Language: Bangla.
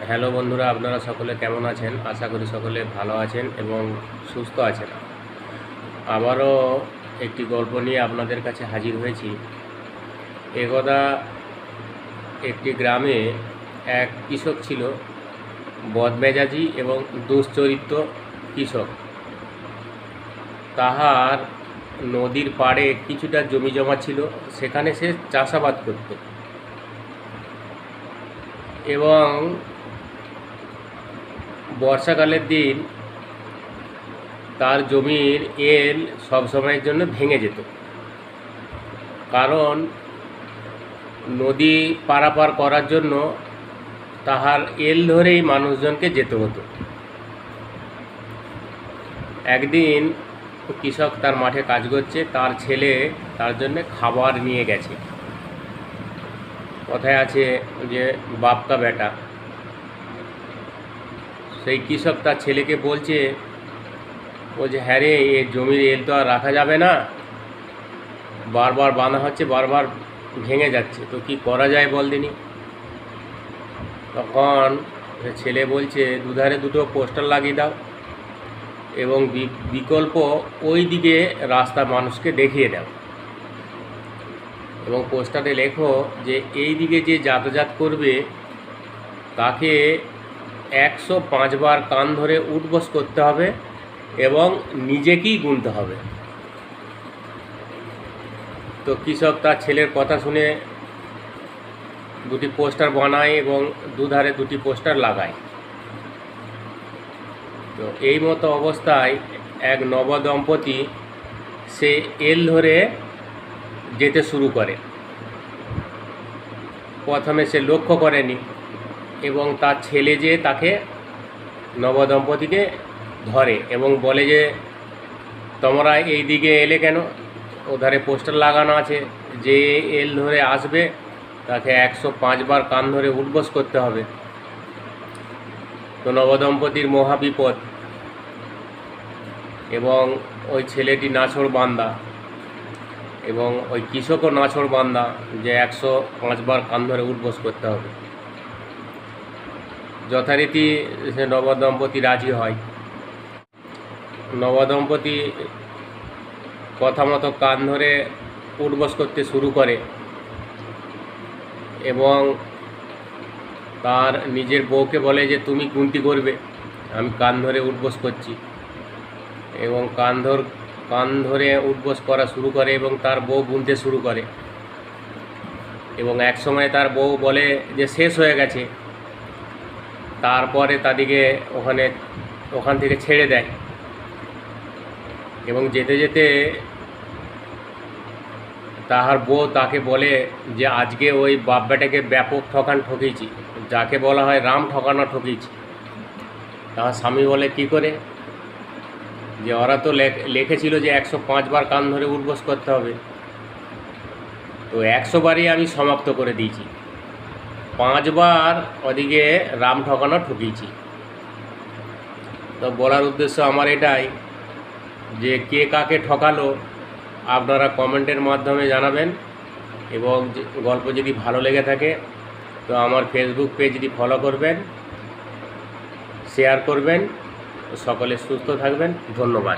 হ্যালো বন্ধুরা, আপনারা সকলে কেমন আছেন? আশা করি সকলে ভালো আছেন এবং সুস্থ আছেন। আবারও একটি গল্প নিয়ে আপনাদের কাছে হাজির হয়েছি। একদা একটি গ্রামে এক কৃষক ছিল, বদমেজাজি এবং দুশ্চরিত্র কৃষক। তাহার নদীর পাড়ে কিছুটা জমি জমা ছিল, সেখানে সে চাষাবাদ করত এবং বর্ষাকালের দিন তার জমির এল সব সময়ের জন্য ভেঙে যেত, কারণ নদী পারাপার করার জন্য তাহার এল ধরেই মানুষজনকে যেতে হতো। একদিন কৃষক তার মাঠে কাজ করছে, তার ছেলে তার জন্য খাবার নিয়ে গেছে। কথায় আছে যে বাপ কা বেটা। সেই কৃষক তার ছেলেকে বলছে হ্যাঁ রে, এ জমির এল তো আর রাখা যাবে না, বারবার বাঁধা হচ্ছে, বারবার ভেঙে যাচ্ছে, তো কি করা যায় বল দিনি। তখন ছেলে বলছে দুধারে দুটো পোস্টার লাগিয়ে দাও এবং বিকল্প ওই দিকে রাস্তা মানুষকে দেখিয়ে দাও এবং পোস্টারে লেখো যে এই দিকে যে যাতায়াত করবে তাকে 105 বার কান ধরে উঠবস করতে হবে এবং নিজেকেই গুনতে হবে। তো কৃষক তার ছেলের কথা শুনে দুটি পোস্টার বানায় এবং দুধারে দুটি পোস্টার লাগায়। তো এই মতো অবস্থায় এক নবদম্পতি সে এল ধরে যেতে শুরু করে। প্রথমে সে লক্ষ্য করেনি এবং তার ছেলে যে তাকে নবদম্পতিকে ধরে এবং বলে যে তোমরা এই দিকে এলে কেন? ওধারে পোস্টার লাগানো আছে, যে এল ধরে আসবে তাকে 105 বার কান ধরে উঠবস করতে হবে। তো নবদম্পতির মহাবিপদ এবং ওই ছেলেটি নাছোড় বান্দা এবং ওই কৃষকও নাছোড় বান্দা যে 105 বার কান ধরে উঠবস করতে হবে। যথারীতি সে নবদম্পতি রাজি হয়। নবদম্পতি কথা মতো কান ধরে উঠবস করতে শুরু করে এবং তার নিজের বউকে বলে যে তুমি গুনতি করবে, আমি কান ধরে উঠবস করছি। এবং কান ধরে উঠবস করা শুরু করে এবং তার বউ গুনতে শুরু করে এবং এক সময় তার বউ বলে যে শেষ হয়ে গেছে। তারপরে তাদেরকে ওখান থেকে ছেড়ে দেয় এবং যেতে যেতে তাহার বউ তাকে বলে যে আজকে ওই বাপ বেটাকে ব্যাপক ঠকিয়েছি, যাকে বলা হয় রাম ঠকানো ঠকিয়েছি। তাহার স্বামী বলে কি করে? যে ওরা তো লিখেছিল যে 105 বার কান ধরে উঠবস করতে হবে, তো 100 বারই আমি সমাপ্ত করে দিয়েছি, 5 বার ওদিকে রাম ঠকানো ঠকিয়েছি। তো বলার উদ্দেশ্য আমার এটাই যে কে কাকে ঠকালো আপনারা কমেন্টের মাধ্যমে জানাবেন এবং গল্প যদি ভালো লেগে থাকে তো আমার ফেসবুক পেজটি ফলো করবেন, শেয়ার করবেন। সকলে সুস্থ থাকবেন। ধন্যবাদ।